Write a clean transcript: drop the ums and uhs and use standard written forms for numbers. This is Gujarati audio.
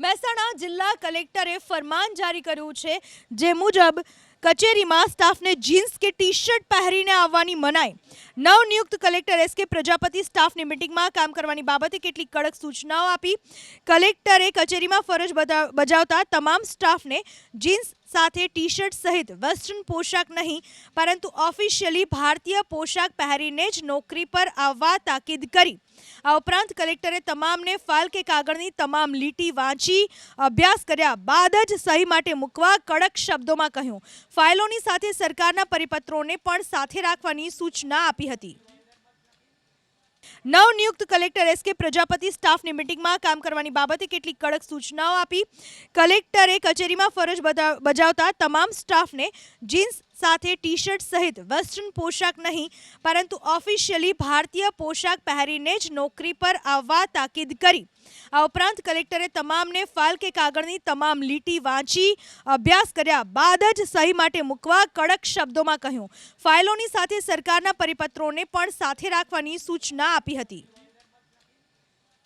મહેસાણા જિલ્લા કલેક્ટરે ફરમાન જારી કર્યું છે, જે મુજબ કચેરીમાં સ્ટાફને જીન્સ કે ટી શર્ટ પહેરીને આવવાની મનાઈ। નવનિયુક્ત કલેક્ટર એસ કે પ્રજાપતિ સ્ટાફની મીટિંગમાં કામ કરવાની બાબતે કેટલીક કડક સૂચનાઓ આપી। કલેક્ટરે કચેરીમાં ફરજ બજાવતા તમામ સ્ટાફને જીન્સ સાથે ટી શર્ટ સહિત વેસ્ટર્ન પોશાક નહીં પરંતુ ઓફિશિયલી ભારતીય પોશાક પહેરીને જ નોકરી પર આવવા તાકીદ કરી। આ ઉપરાંત કલેક્ટરે તમામને ફાઇલ કે કાગળની તમામ લીટી વાંચી અભ્યાસ કર્યા બાદ જ સહી માટે મૂકવા કડક શબ્દોમાં કહ્યું। ફાઇલોની સાથે સરકારના પરિપત્રોને પણ સાથે રાખવાની સૂચના આપી હતી। નવનિયુક્ત કલેક્ટર એસ કે પ્રજાપતિ સ્ટાફની મીટિંગમાં કામ કરવાની બાબતે કેટલીક કડક સૂચનાઓ આપી। કલેક્ટરે કચેરીમાં ફરજ બજાવતા તમામ સ્ટાફને જીન્સ સાથે ટી શર્ટ સહિત વેસ્ટર્ન પોશાક નહીં પરંતુ ઓફિશિયલી ભારતીય પોશાક પહેરીને જ નોકરી પર આવવા તાકીદ કરી। આ ઉપરાંત કલેક્ટરે તમામને ફાઇલ કે કાગળની તમામ લીટી વાંચી અભ્યાસ કર્યા બાદ જ સહી માટે મૂકવા કડક શબ્દોમાં કહ્યું। ફાઇલોની સાથે સરકારના પરિપત્રોને પણ સાથે રાખવાની સૂચના આપી હતી।